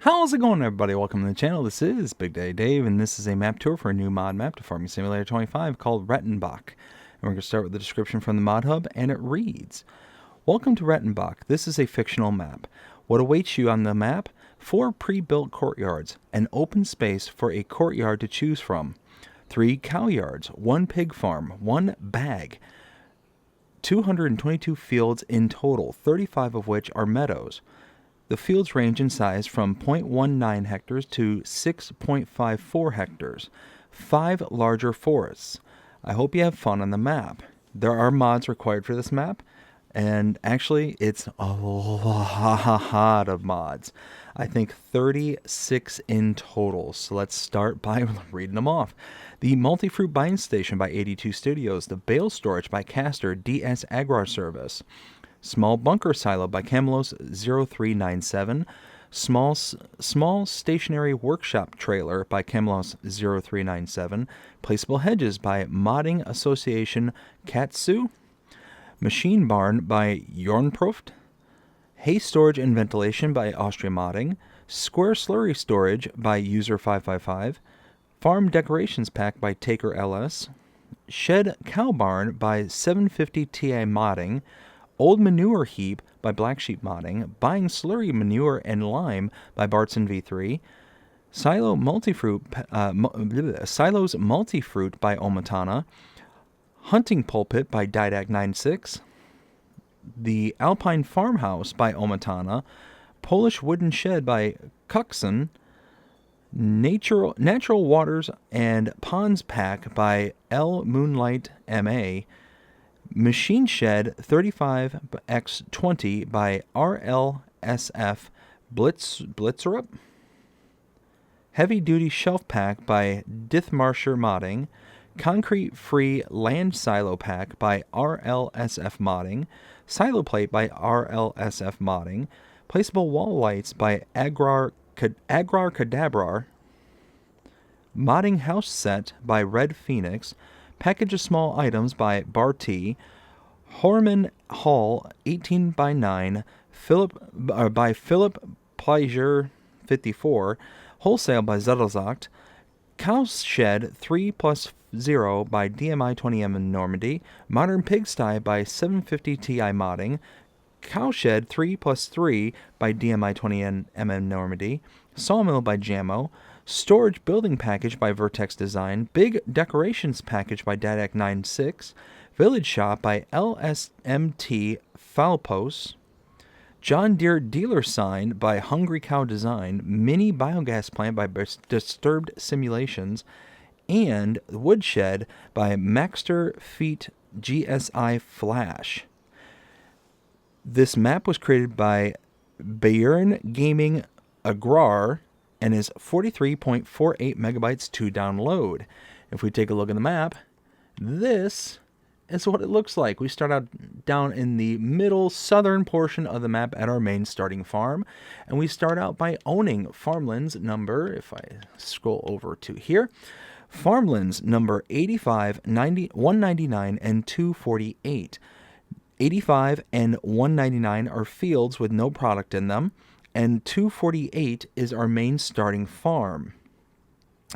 How's it going, everybody? Welcome to the channel. This is Big Daddy Dave, and this is a map tour for a new mod map to Farming Simulator 25 called Rettenbach. And we're going to start with the description from the mod hub, and it reads, Welcome to Rettenbach. This is a fictional map. What awaits you on the map? 4 pre-built courtyards, an open space for a courtyard to choose from, 3 cow yards, 1 pig farm, 1 bag, 222 fields in total, 35 of which are meadows. The fields range in size from 0.19 hectares to 6.54 hectares. 5 larger forests. I hope you have fun on the map. There are mods required for this map, and actually it's a lot of mods. I think 36 in total. So let's start by reading them off. The Multi-Fruit Buying Station by 82 Studios. The Bale Storage by Caster DS Agrar Service. Small Bunker Silo by Camelos 0397. Small Stationary Workshop Trailer by Camelos 0397. Placeable Hedges by Modding Association Katsu. Machine Barn by Jornproft. Hay Storage and Ventilation by Austria Modding. Square Slurry Storage by User 555. Farm Decorations Pack by Taker LS. Shed Cow Barn by 750 TI Modding. Old Manure Heap by Black Sheep Modding, Buying Slurry Manure and Lime by Bartson V3, Silos Multifruit by Omatana, Hunting Pulpit by Didac96, The Alpine Farmhouse by Omatana, Polish Wooden Shed by Cuxon, Natural Waters and Ponds Pack by L Moonlight MA, Machine Shed 35x20 by RLSF Blitzerup. Heavy Duty Shelf Pack by Dithmarsher Modding. Concrete Free Land Silo Pack by RLSF Modding. Silo Plate by RLSF Modding. Placeable Wall Lights by Agrar Cadabrar. Modding House Set by Red Phoenix. Package of Small Items by Barty, Horman Hall 18x9, by Philip Pleasure 54, Wholesale by Zettelzacht, Cow Shed 3+0 by DMI 20M in Normandy, Modern Pigsty by 750 TI Modding, Cowshed 3+3 by DMI 20M in Normandy, Sawmill by Jammo, Storage Building Package by Vertex Design, Big Decorations Package by Dadac96, Village Shop by LSMT Falpos, John Deere Dealer Sign by Hungry Cow Design, Mini Biogas Plant by Disturbed Simulations, and Woodshed by Maxter Feet GSI Flash. This map was created by Bayern Gaming Agrar and is 43.48 megabytes to download. If we take a look at the map, this is what it looks like. We start out down in the middle southern portion of the map at our main starting farm, and we start out by owning farmlands number, if I scroll over to here, farmlands number 85, 90, 199, and 248. 85 and 199 are fields with no product in them, and 248 is our main starting farm.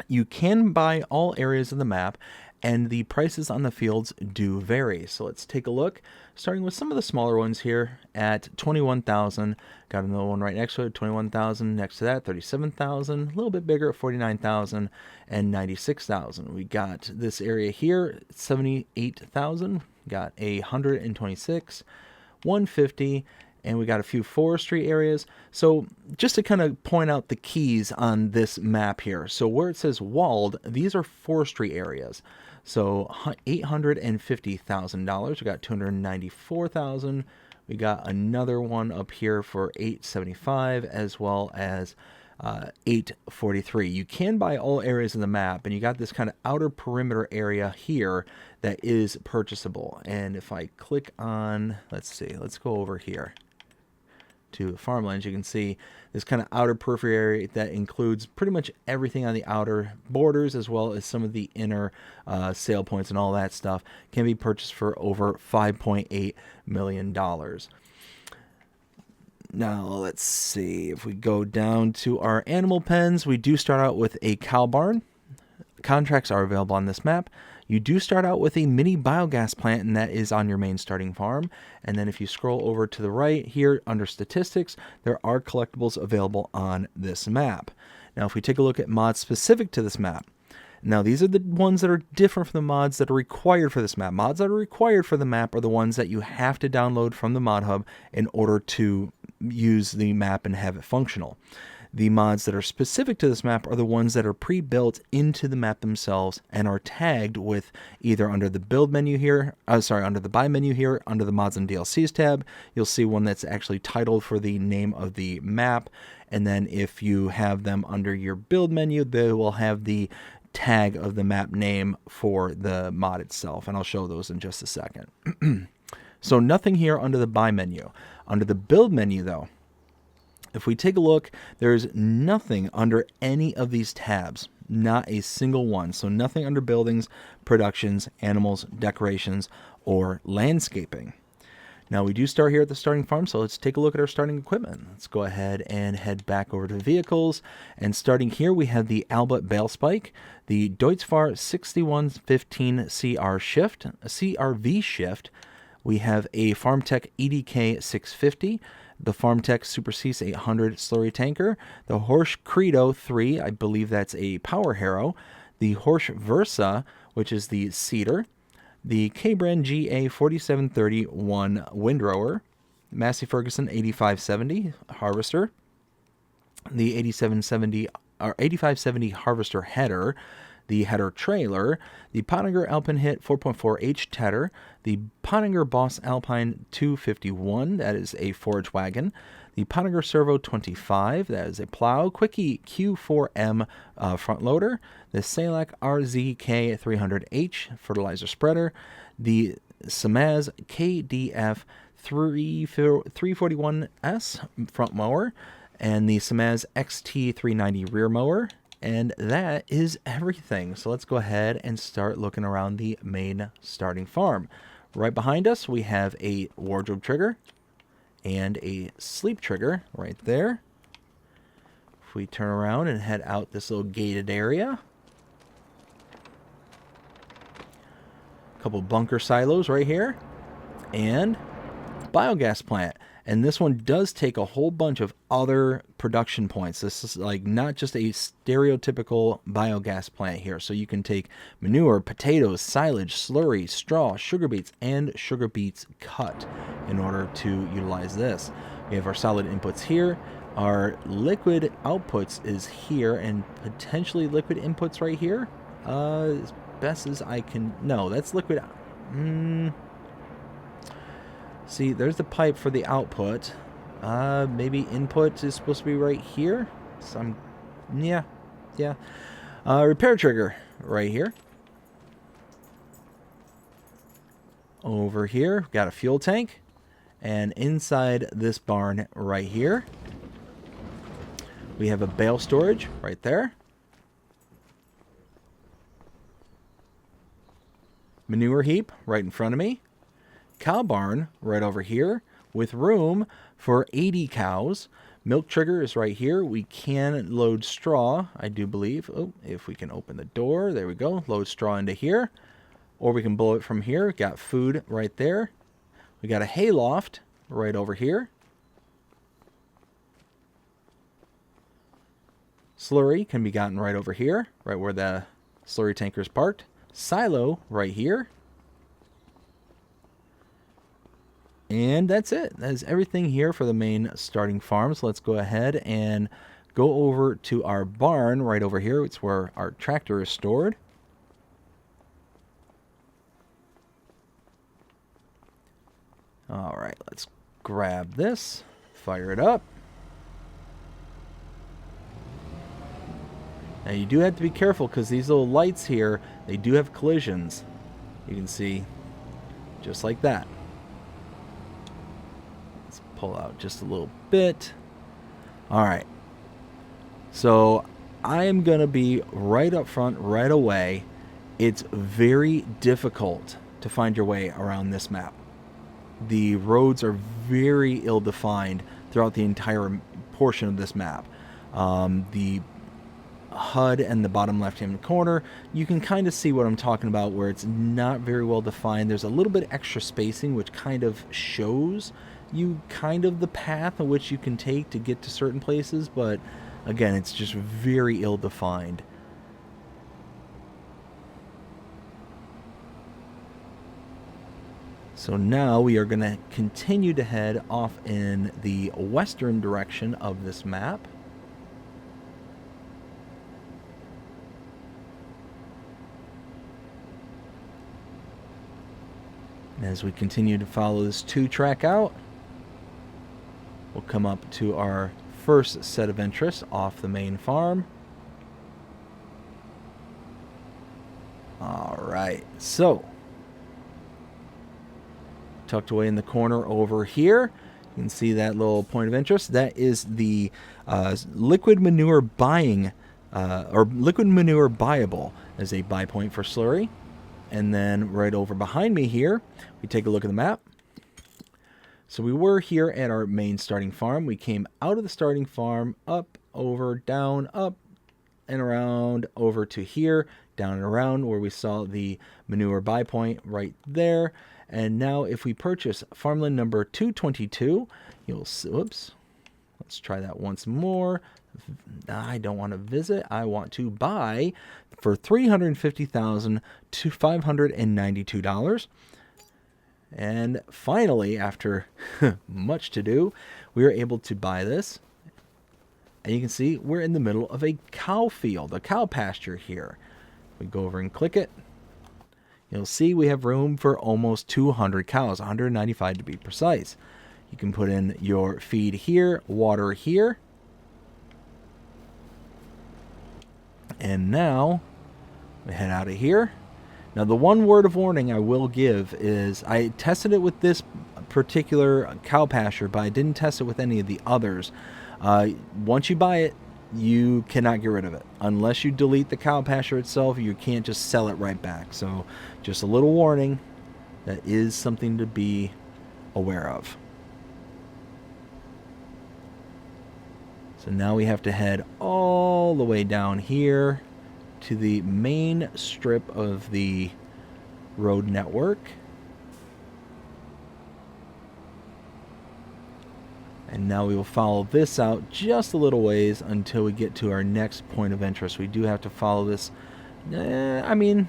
You can buy all areas of the map, and the prices on the fields do vary. So let's take a look, starting with some of the smaller ones here at 21,000. Got another one right next to it, 21,000. Next to that, 37,000. A little bit bigger at 49,000 and 96,000. We got this area here, 78,000. Got 126, 150, and we got a few forestry areas. So just to kind of point out the keys on this map here. So where it says walled, these are forestry areas. So $850,000. We got 294,000. We got another one up here for 875, as well as 843. You can buy all areas of the map, and you got this kind of outer perimeter area here that is purchasable. And if I click on, let's go over here to farmlands, you can see this kind of outer periphery area that includes pretty much everything on the outer borders, as well as some of the inner sale points and all that stuff can be purchased for over $5.8 million. Now, let's see. If we go down to our animal pens, we do start out with a cow barn. Contracts are available on this map. You do start out with a mini biogas plant, and that is on your main starting farm. And then if you scroll over to the right here under statistics, there are collectibles available on this map. Now, if we take a look at mods specific to this map, now these are the ones that are different from the mods that are required for this map. Mods that are required for the map are the ones that you have to download from the mod hub in order to use the map and have it functional. The mods that are specific to this map are the ones that are pre-built into the map themselves and are tagged with either under the build menu here, under the buy menu here, under the mods and DLCs tab. You'll see one that's actually titled for the name of the map. And then if you have them under your build menu, they will have the tag of the map name for the mod itself. And I'll show those in just a second. So nothing here under the buy menu. Under the build menu though, if we take a look, there's nothing under any of these tabs. Not a single one. So nothing under buildings, productions, animals, decorations, or landscaping. Now we do start here at the starting farm, so let's take a look at our starting equipment. Let's go ahead and head back over to vehicles. And starting here, we have the Albert Bale Spike, the Deutzfahr 6115 CRV shift. We have a FarmTech EDK 650. The FarmTech Super Cease 800 slurry tanker, the Horsch Credo 3, I believe that's a power harrow, the Horsch Versa, which is the seeder, the K-Brand GA 4731 windrower, Massey Ferguson 8570 harvester, the 8570 harvester header, the header trailer, the Pottinger Alpenhit 4.4H tedder, the Pottinger Boss Alpine 251, that is a forage wagon, the Pottinger Servo 25, that is a plow, Quickie Q4M front loader, the Salak RZK 300H fertilizer spreader, the Samaz KDF 341S front mower, and the Samaz XT390 rear mower. And that is everything. So let's go ahead and start looking around the main starting farm. Right behind us, we have a wardrobe trigger and a sleep trigger right there. If we turn around and head out this little gated area, a couple bunker silos right here, and biogas plant. And this one does take a whole bunch of other production points. This is like not just a stereotypical biogas plant here. So you can take manure, potatoes, silage, slurry, straw, sugar beets, and sugar beets cut in order to utilize this. We have our solid inputs here. Our liquid outputs is here, and potentially liquid inputs right here. As best as I can... No, that's liquid... See, there's the pipe for the output. Maybe input is supposed to be right here. Yeah. Repair trigger right here. Over here, we've got a fuel tank. And inside this barn right here, we have a bale storage right there. Manure heap right in front of me. Cow barn right over here with room for 80 cows. Milk trigger is right here. We can load straw, I do believe. Oh, if we can open the door, there we go. Load straw into here, or we can blow it from here. Got food right there. We got a hay loft right over here. Slurry can be gotten right over here, right where the slurry tanker is parked. Silo right here. And that's it. That is everything here for the main starting farm. So let's go ahead and go over to our barn right over here. It's where our tractor is stored. All right, let's grab this, fire it up. Now you do have to be careful because these little lights here, they do have collisions. You can see just like that. Pull out just a little bit. All right, so I am gonna be right up front right away. It's very difficult to find your way around this map. The roads are very ill-defined throughout the entire portion of this map. The HUD and the bottom left-hand corner, you can kind of see what I'm talking about, where it's not very well defined. There's a little bit extra spacing, which kind of shows you kind of the path in which you can take to get to certain places, but again, it's just very ill-defined. So now we are going to continue to head off in the western direction of this map. And as we continue to follow this 2-track out, we'll come up to our first set of interests off the main farm. All right, so tucked away in the corner over here, you can see that little point of interest. That is the liquid manure buying, or liquid manure buyable as a buy point for slurry. And then right over behind me here, we take a look at the map. So we were here at our main starting farm. We came out of the starting farm, up, over, down, up, and around, over to here, down and around, where we saw the manure buy point right there. And now if we purchase farmland number 222, you'll see, whoops, let's try that once more. I don't want to visit. I want to buy for $350,592. And finally, after much to do, we were able to buy this. And you can see we're in the middle of a cow field, a cow pasture here. We go over and click it. You'll see we have room for almost 200 cows, 195 to be precise. You can put in your feed here, water here. And now we head out of here. Now, the one word of warning I will give is I tested it with this particular cow pasture, but I didn't test it with any of the others. Once you buy it, you cannot get rid of it. Unless you delete the cow pasture itself, you can't just sell it right back. So just a little warning, that is something to be aware of. So now we have to head all the way down here to the main strip of the road network. And now we will follow this out just a little ways until we get to our next point of interest. We do have to follow this, around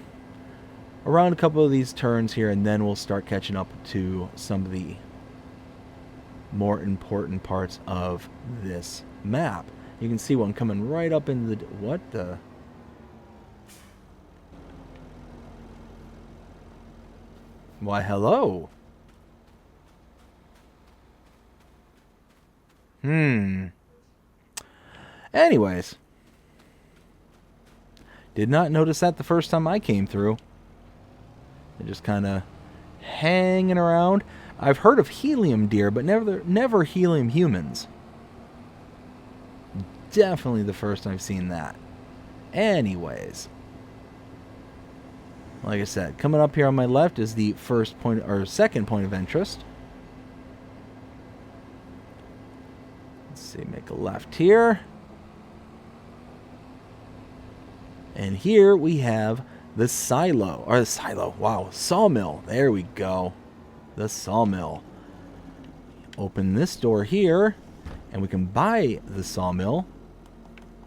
a couple of these turns here, and then we'll start catching up to some of the more important parts of this map. You can see one coming right up into the... What the... Why, hello. Anyways. Did not notice that the first time I came through. They're just kind of hanging around. I've heard of helium deer, but never helium humans. Definitely the first time I've seen that. Anyways. Like I said, coming up here on my left is the first point, or second point of interest. Let's see, make a left here. And here we have the silo, sawmill. There we go. The sawmill. Open this door here, and we can buy the sawmill.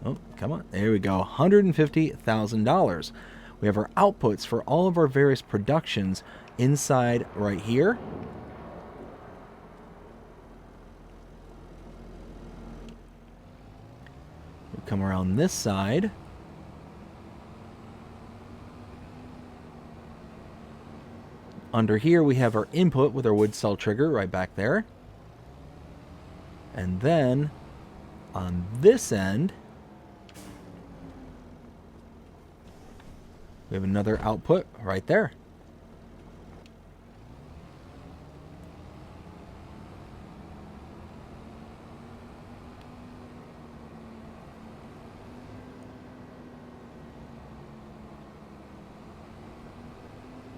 Oh, come on. There we go. $150,000. We have our outputs for all of our various productions inside right here. We come around this side. Under here we have our input with our wood cell trigger right back there. And then on this end, we have another output right there.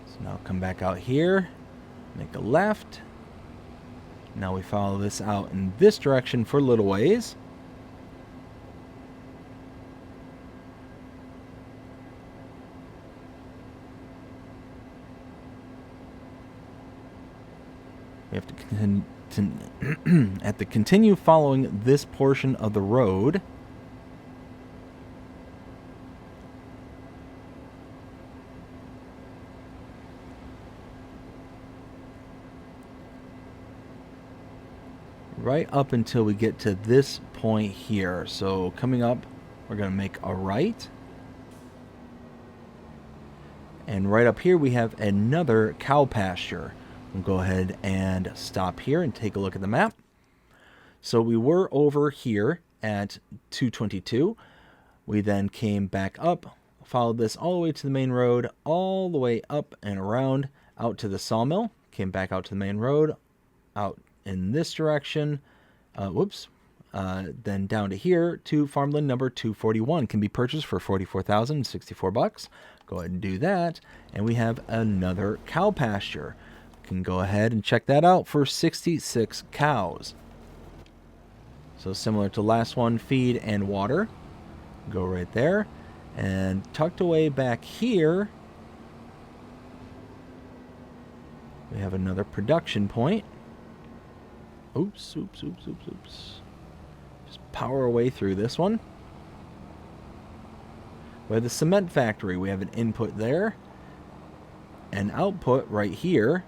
So now come back out here, make a left. Now we follow this out in this direction for a little ways. We have to continue following this portion of the road. Right up until we get to this point here. So coming up, we're going to make a right. And right up here we have another cow pasture. We'll go ahead and stop here and take a look at the map. So we were over here at 222. We then came back up, followed this all the way to the main road, all the way up and around out to the sawmill. Came back out to the main road, out in this direction. Then down to here to farmland number 241. Can be purchased for $44,064. Go ahead and do that. And we have another cow pasture. Can go ahead and check that out for 66 cows. So similar to last one, feed and water. Go right there. And tucked away back here, we have another production point. Oops. Just power away through this one. We have the cement factory. We have an input there. An output right here.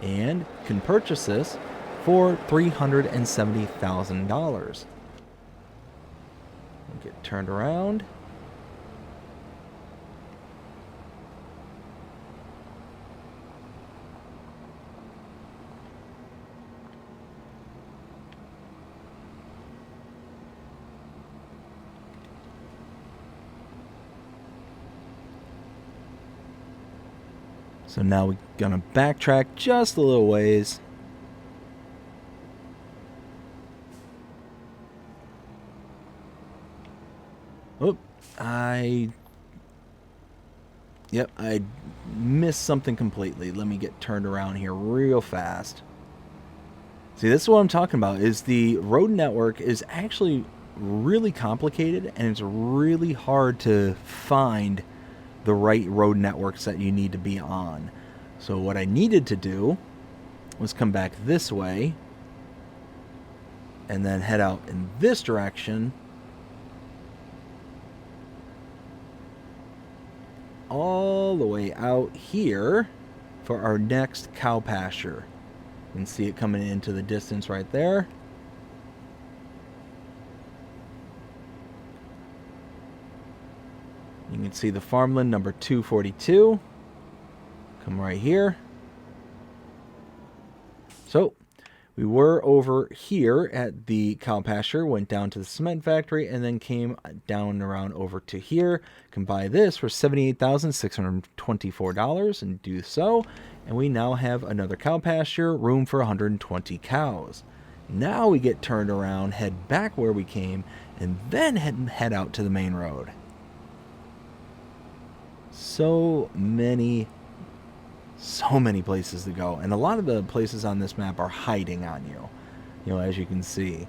And can purchase this for $370,000. Get turned around. So now we're gonna backtrack just a little ways. Oh, I missed something completely. Let me get turned around here real fast. See, this is what I'm talking about, is the road network is actually really complicated, and it's really hard to find the right road networks that you need to be on. So what I needed to do was come back this way and then head out in this direction all the way out here for our next cow pasture. You can see it coming into the distance right there. You can see the farmland number 242. Come right here. So we were over here at the cow pasture, went down to the cement factory, and then came down around over to here. Can buy this for $78,624 and do so. And we now have another cow pasture, room for 120 cows. Now we get turned around, head back where we came, and then head out to the main road. So many places to go, and a lot of the places on this map are hiding on you, as you can see.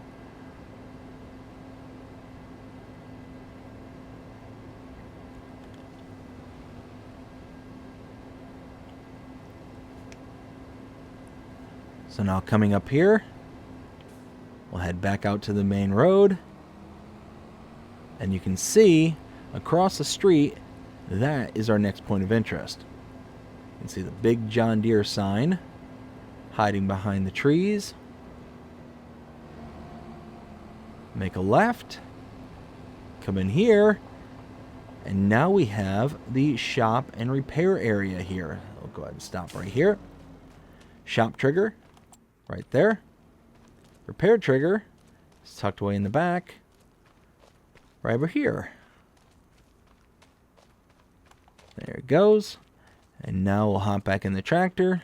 So now coming up here, we'll head back out to the main road, and you can see across the street, that is our next point of interest. You can see the big John Deere sign hiding behind the trees. Make a left, come in here, and now we have the shop and repair area here. I'll go ahead and stop right here. Shop trigger right there. Repair trigger is tucked away in the back right over here. There it goes. And now we'll hop back in the tractor.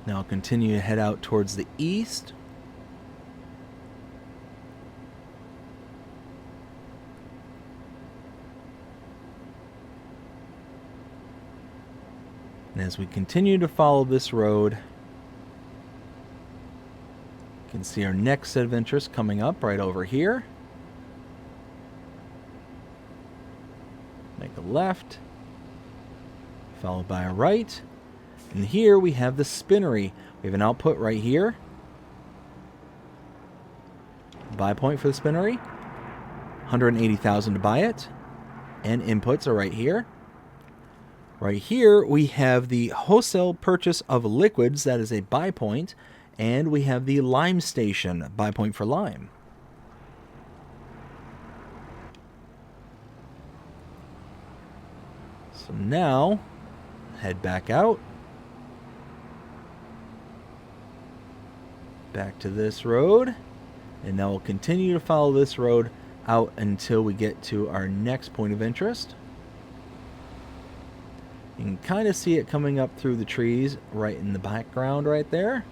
Now continue to head out towards the east. And as we continue to follow this road, you can see our next set of interest coming up right over here. Make a left, followed by a right. And here we have the spinnery. We have an output right here. Buy point for the spinnery. 180,000 to buy it. And inputs are right here. Right here, we have the wholesale purchase of liquids. That is a buy point. And we have the lime station, buy point for lime. So now, head back out. Back to this road. And now we'll continue to follow this road out until we get to our next point of interest. You can kind of see it coming up through the trees right in the background right there.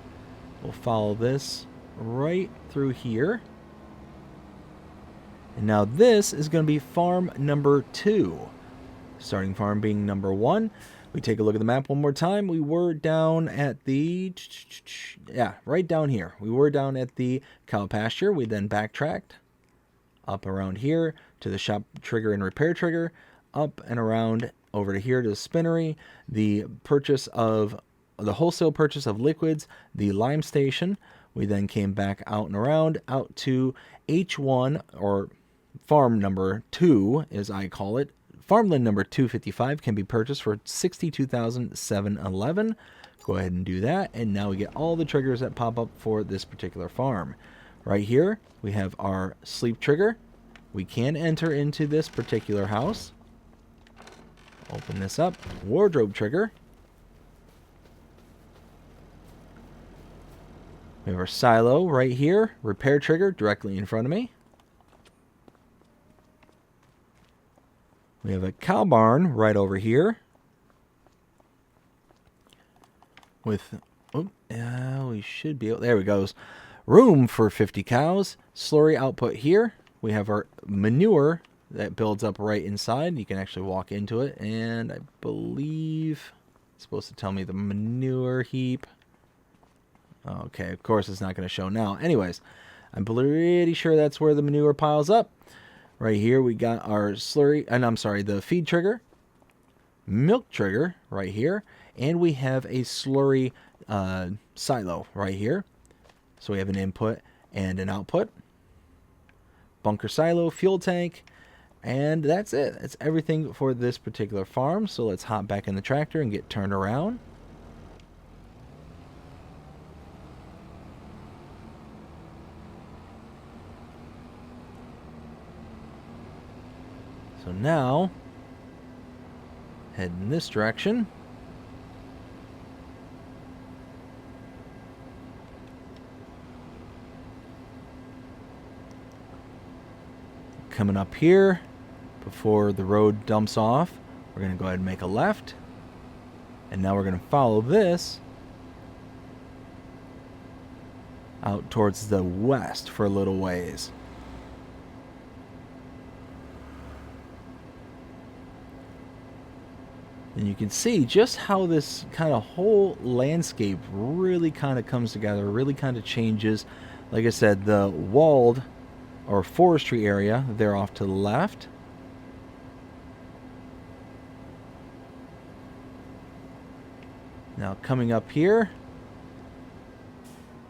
We'll follow this right through here. And now this is going to be farm number 2. Starting farm being number 1. We take a look at the map one more time. We were down at the... Yeah, right down here. We were down at the cow pasture. We then backtracked up around here to the shop trigger and repair trigger. Up and around over to here to the spinnery. The purchase of... the wholesale purchase of liquids. The lime station. We then came back out and around. Out to H1, or farm number 2, as I call it. Farmland number 255 can be purchased for $62,711. Go ahead and do that. And now we get all the triggers that pop up for this particular farm. Right here, we have our sleep trigger. We can enter into this particular house. Open this up. Wardrobe trigger. We have our silo right here. Repair trigger directly in front of me. We have a cow barn right over here. With, we should be, there we go. Room for 50 cows. Slurry output here. We have our manure that builds up right inside. You can actually walk into it. And I believe it's supposed to tell me the manure heap. Okay, of course it's not going to show now. Anyways, I'm pretty sure that's where the manure piles up. Right here we got our slurry, and I'm sorry, the feed trigger, milk trigger right here, and we have a slurry silo right here. So we have an input and an output. Bunker silo, fuel tank, and that's it. That's everything for this particular farm. So let's hop back in the tractor and get turned around. So now, head in this direction. Coming up here, before the road dumps off, we're going to go ahead and make a left. And now we're going to follow this out towards the west for a little ways. And you can see just how this kind of whole landscape really kind of comes together, really kind of changes. Like I said, the walled or forestry area, they're off to the left. Now coming up here,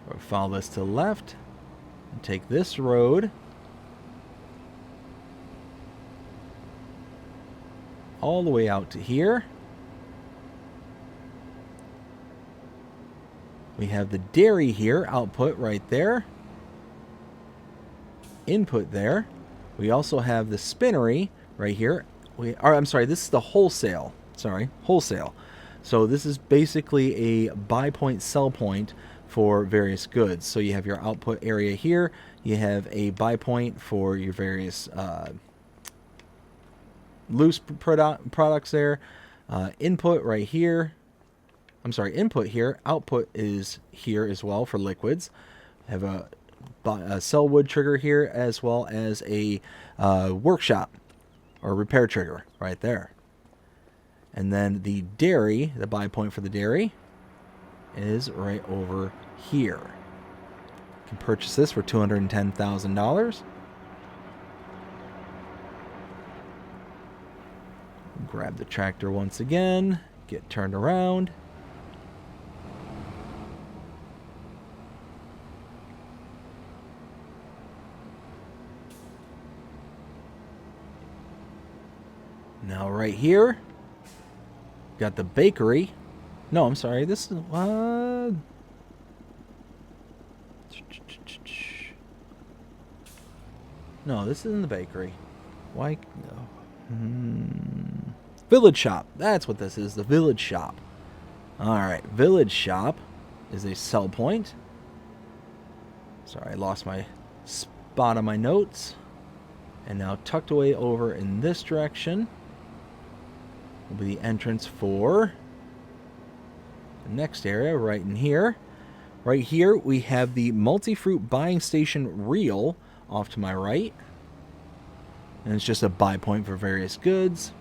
we'll follow this to the left and take this road all the way out to here. We have the dairy here, output right there. Input there. We also have the spinnery right here. I'm sorry, this is the wholesale. Sorry, wholesale. So this is basically a buy point, sell point for various goods. So you have your output area here. You have a buy point for your various loose products there. Input right here. I'm sorry, input here. Output is here as well for liquids. I have a sell wood trigger here, as well as a workshop or repair trigger right there. And then the dairy, the buy point for the dairy, is right over here. You can purchase this for $210,000. Grab the tractor once again, get turned around. Now right here, got the bakery. No, I'm sorry, this is what? No, this isn't the bakery. Why? No. Village shop. That's what this is, the village shop. Alright, village shop is a sell point. Sorry, I lost my spot on my notes. And now tucked away over in this direction will be the entrance for the next area right in here. Right here we have the multi-fruit buying station reel off to my right. And it's just a buy point for various goods.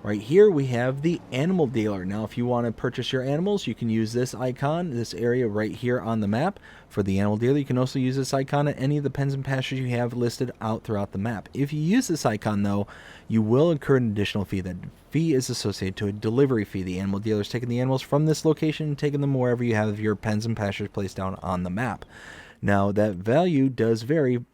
Right here we have the animal dealer. Now if you want to purchase your animals, you can use this icon, this area right here on the map for the animal dealer. You can also use this icon at any of the pens and pastures you have listed out throughout the map. If you use this icon though, you will incur an additional fee. That fee is associated to a delivery fee. The animal dealer is taking the animals from this location and taking them wherever you have your pens and pastures placed down on the map. Now that value does vary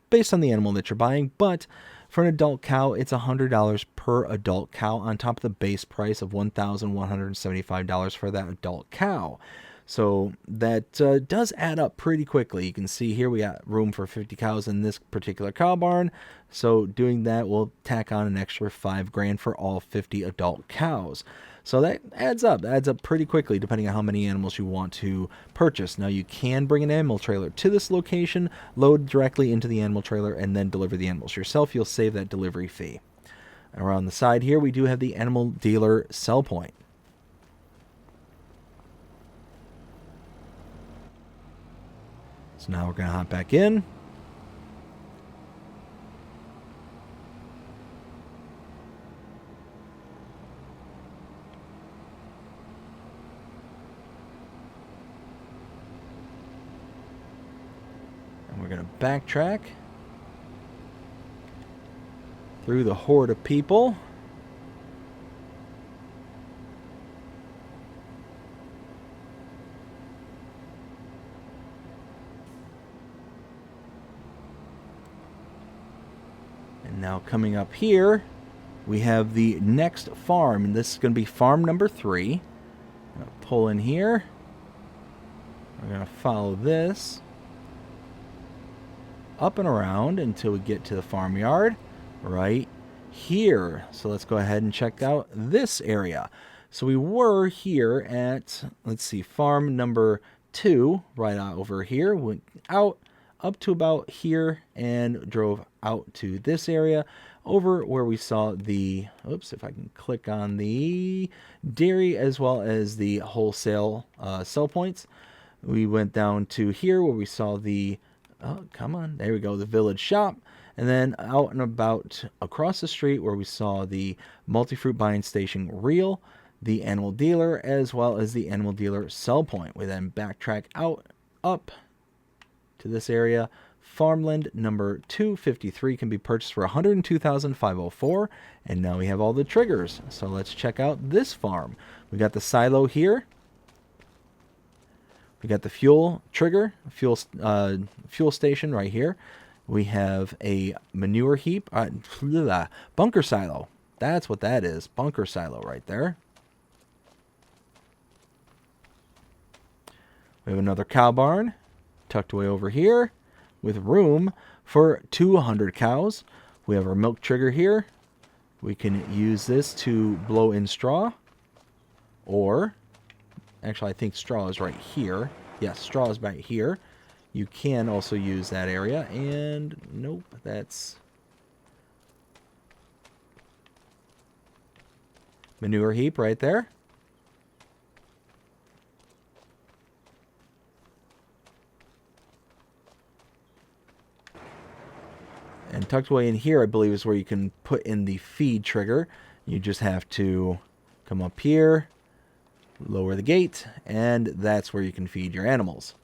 based on the animal that you're buying, but for an adult cow, it's $100 per adult cow on top of the base price of $1,175 for that adult cow. So that does add up pretty quickly. You can see here we got room for 50 cows in this particular cow barn. So doing that will tack on an extra $5,000 for all 50 adult cows. So that adds up pretty quickly depending on how many animals you want to purchase. Now you can bring an animal trailer to this location, load directly into the animal trailer, and then deliver the animals yourself. You'll save that delivery fee. Around the side here we do have the animal dealer sell point. So now we're going to hop back in. We're going to backtrack through the horde of people. And now coming up here, we have the next farm. And this is going to be farm number 3. I'm going to pull in here. We're going to follow this up and around until we get to the farmyard right here. So let's go ahead and check out this area. So we were here at, let's see, farm number 2 right out over here. Went out up to about here and drove out to this area over where we saw the, oops, if I can click on the dairy as well as the wholesale sell points. We went down to here where we saw the, oh, come on. There we go. The village shop. And then out and about across the street where we saw the multi-fruit buying station reel, the animal dealer, as well as the animal dealer sell point. We then backtrack out up to this area. Farmland number 253 can be purchased for $102,504. And now we have all the triggers. So let's check out this farm. We got the silo here. We got the fuel trigger, fuel station right here. We have a manure heap, bunker silo. That's what that is, bunker silo right there. We have another cow barn tucked away over here with room for 200 cows. We have our milk trigger here. We can use this to blow in straw, or actually, I think straw is right here. Yes, straw is right here. You can also use that area. And nope, that's manure heap right there. And tucked away in here, I believe, is where you can put in the feed trigger. You just have to come up here, lower the gate, and that's where you can feed your animals.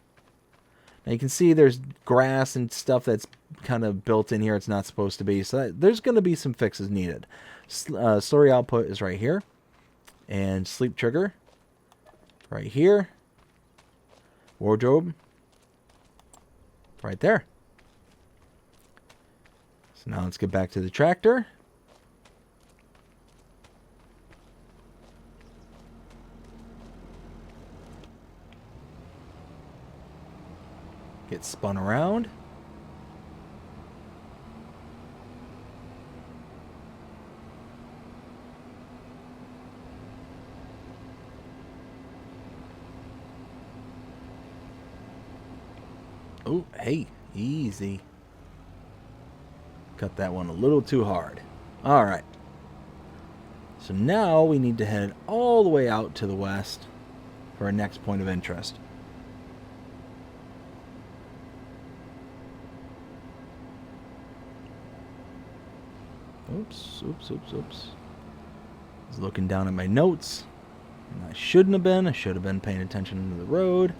Now you can see there's grass and stuff that's kind of built in here. It's not supposed to be. So there's going to be some fixes needed. Slurry output is right here. And sleep trigger right here. Wardrobe right there. So now let's get back to the tractor. Get spun around. Oh, hey, easy. Cut that one a little too hard. All right. So now we need to head all the way out to the west for our next point of interest. Oops. I was looking down at my notes. And I shouldn't have been. I should have been paying attention to the road.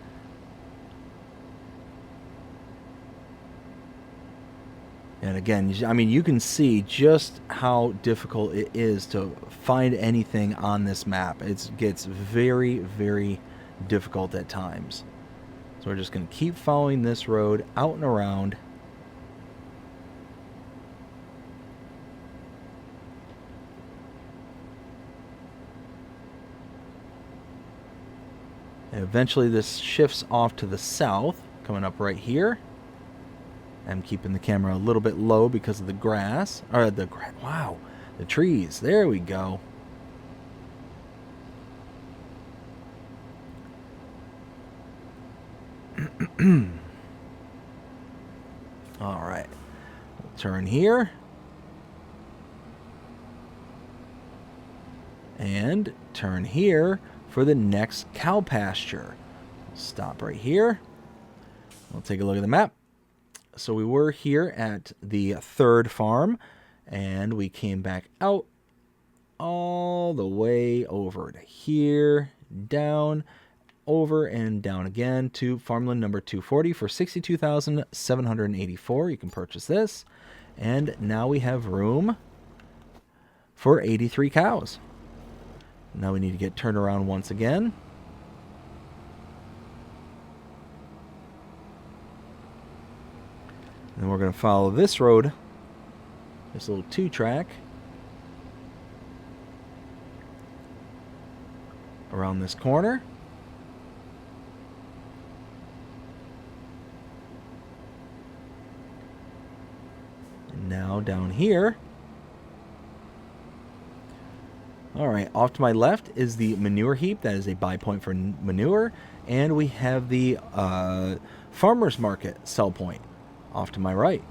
And again, I mean, you can see just how difficult it is to find anything on this map. It gets very, very difficult at times. So we're just going to keep following this road out and around. And eventually this shifts off to the south, coming up right here. I'm keeping the camera a little bit low because of the grass. Or the trees. There we go. All right. We'll turn here. And turn here for the next cow pasture. Stop right here. We'll take a look at the map. So we were here at the third farm, and we came back out all the way over to here, down, over, and down again to farmland number 240 for $62,784. You can purchase this. And now we have room for 83 cows. Now we need to get turned around once again. And then we're going to follow this road, this little 2-track, around this corner. And now down here. All right, off to my left is the manure heap. That is a buy point for manure. And we have the farmer's market sell point off to my right.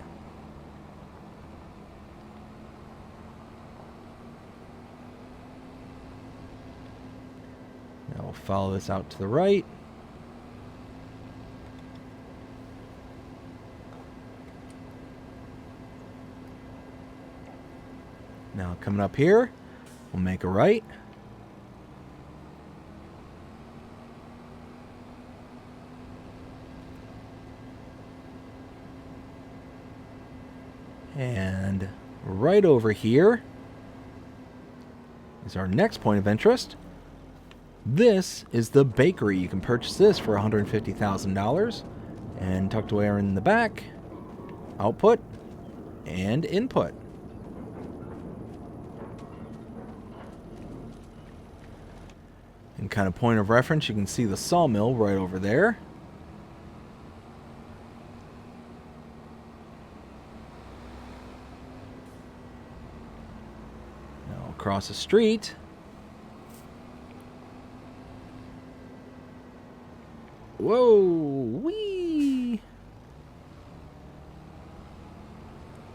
Now we'll follow this out to the right. Now coming up here, we'll make a right. And right over here is our next point of interest. This is the bakery. You can purchase this for $150,000. And tucked away in the back, output and input. And kind of point of reference, you can see the sawmill right over there. Now across the street, whoa, wee!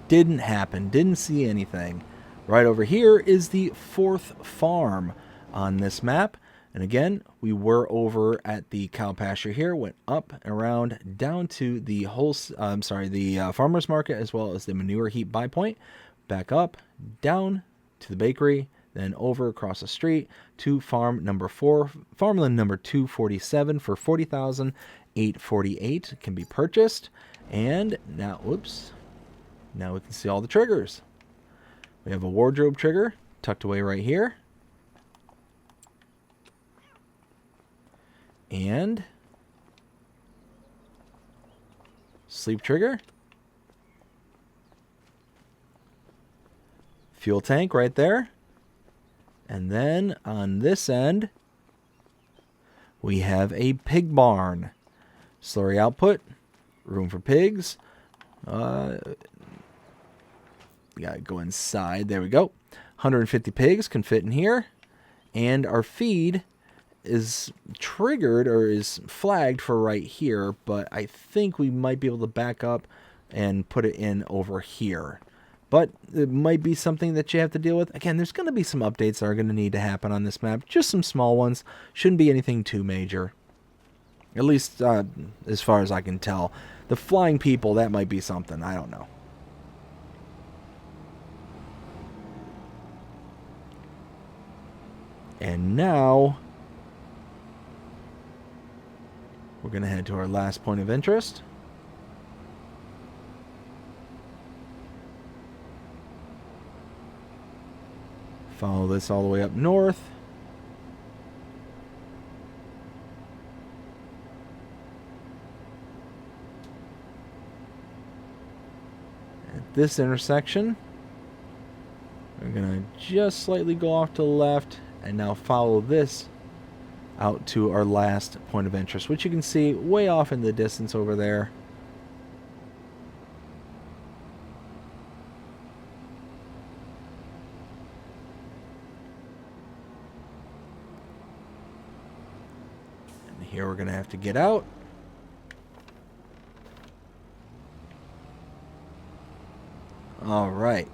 Didn't happen. Didn't see anything. Right over here is the 4th farm on this map. And again, we were over at the cow pasture here, went up and around down to the farmer's market, as well as the manure heap buy point, back up, down to the bakery, then over across the street to farm number 4, farmland number 247 for $40,848 can be purchased. And now, now we can see all the triggers. We have a wardrobe trigger tucked away right here. And sleep trigger. Fuel tank right there. And then on this end, we have a pig barn. Slurry output, room for pigs. We gotta go inside. There we go. 150 pigs can fit in here. And our feed is triggered or is flagged for right here, but I think we might be able to back up and put it in over here. But it might be something that you have to deal with. Again, there's going to be some updates that are going to need to happen on this map. Just some small ones. Shouldn't be anything too major. At least as far as I can tell. The flying people, that might be something. I don't know. And now we're going to head to our last point of interest. Follow this all the way up north. At this intersection, we're going to just slightly go off to the left and now follow this out to our last point of interest, which you can see way off in the distance over there. And here we're going to have to get out. All right.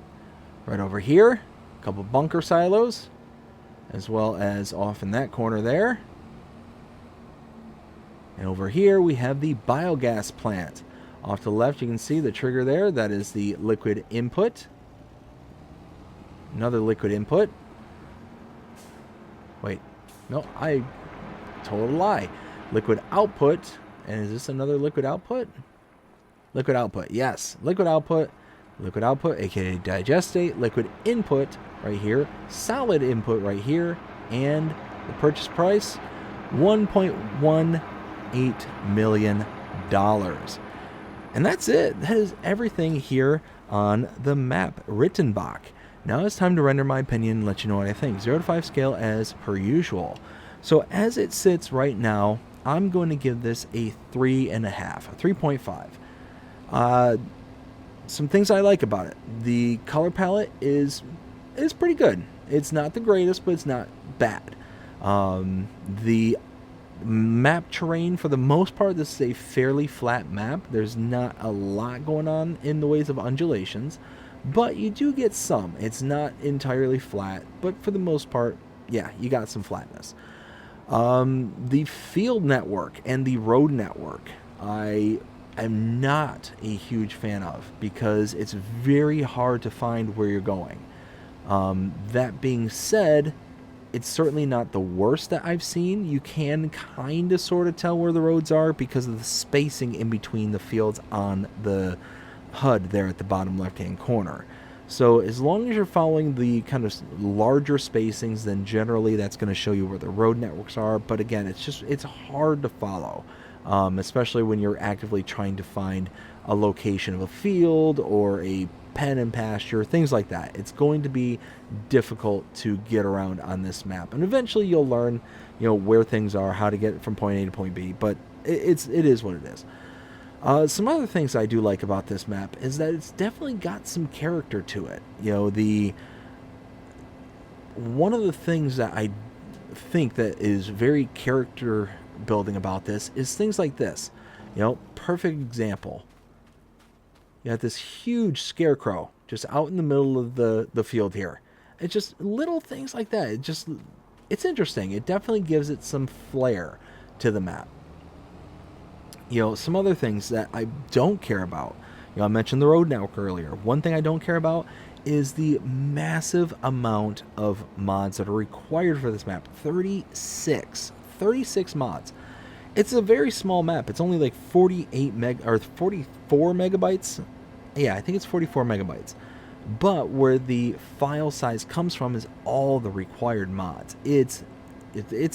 Right over here, a couple bunker silos, as well as off in that corner there. And over here we have the biogas plant. Off to the left you can see the trigger there. That is the liquid input. Another liquid input. Wait, no, I told a lie. Liquid output. And is this another liquid output? Liquid output, yes. Liquid output, aka digestate. Liquid input right here. Solid input right here. And the purchase price, $1.18 million. And that's it. That is everything here on the map Rettenbach. Now it's time to render my opinion and let you know what I think. 0 to 5 scale as per usual. So as it sits right now, I'm going to give this a 3.5, a 3.5. Some things I like about it. The color palette is pretty good. It's not the greatest, but it's not bad. The map terrain, for the most part, this is a fairly flat map. There's not a lot going on in the ways of undulations, but you do get some. It's not entirely flat, but for the most part, yeah, you got some flatness. The field network and the road network, I am not a huge fan of because it's very hard to find where you're going. That being said, it's certainly not the worst that I've seen. You can kind of sort of tell where the roads are because of the spacing in between the fields on the HUD there at the bottom left-hand corner. So as long as you're following the kind of larger spacings, then generally that's going to show you where the road networks are. But again, it's hard to follow, especially when you're actively trying to find a location of a field or a pen and pasture, things like that. It's going to be difficult to get around on this map, and eventually you'll learn, where things are, how to get from point A to point B. But it is what it is. Some other things I do like about this map is that it's definitely got some character to it. One of the things that I think that is very character building about this is things like this. Perfect example. You got this huge scarecrow just out in the middle of the field here. It's just little things like that. It's interesting. It definitely gives it some flair to the map. Some other things that I don't care about. I mentioned the road network earlier. One thing I don't care about is the massive amount of mods that are required for this map. 36 mods. It's a very small map. It's only like 44 megabytes. Yeah, I think it's 44 megabytes. But where the file size comes from is all the required mods. It's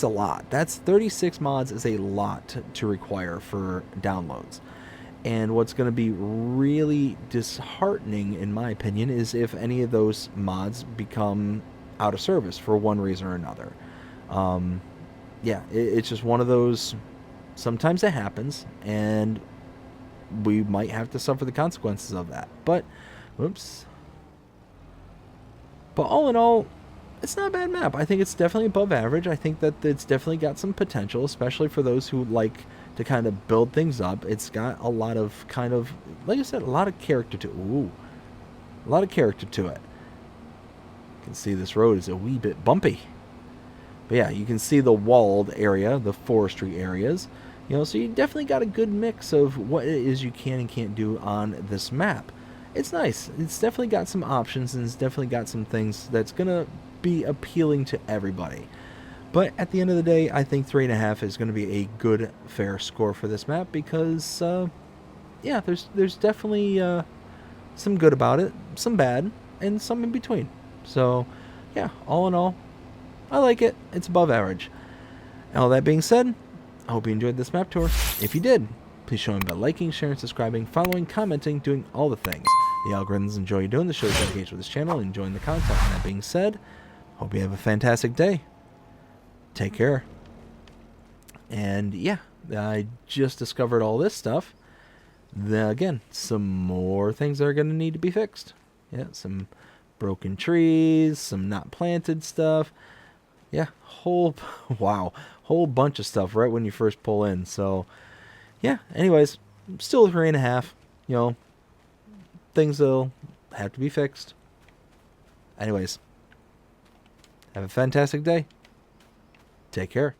a lot. That's 36 mods is a lot to require for downloads. And what's going to be really disheartening, in my opinion, is if any of those mods become out of service for one reason or another. It's just one of those. Sometimes it happens, and we might have to suffer the consequences of that. But, whoops. But all in all, it's not a bad map. I think it's definitely above average. I think that it's definitely got some potential, especially for those who like to kind of build things up. It's got a lot of kind of, like I said, a lot of character to it. Ooh, a lot of character to it. You can see this road is a wee bit bumpy. But yeah, you can see the walled area, the forestry areas. So you definitely got a good mix of what it is you can and can't do on this map. It's nice. It's definitely got some options, and it's definitely got some things that's going to be appealing to everybody. But at the end of the day, I think 3.5 is going to be a good, fair score for this map because, there's definitely some good about it, some bad, and some in between. So, yeah, all in all, I like it. It's above average. All that being said, I hope you enjoyed this map tour. If you did, please show me by liking, sharing, subscribing, following, commenting, doing all the things. The algorithms enjoy you doing the show, engage with this channel, and enjoying the content. And that being said, hope you have a fantastic day. Take care. And yeah, I just discovered all this stuff. Then again, some more things that are going to need to be fixed. Yeah, some broken trees, some not planted stuff. Yeah, whole bunch of stuff right when you first pull in. So yeah, anyways, still 3.5. Things will have to be fixed. Anyways, have a fantastic day. Take care.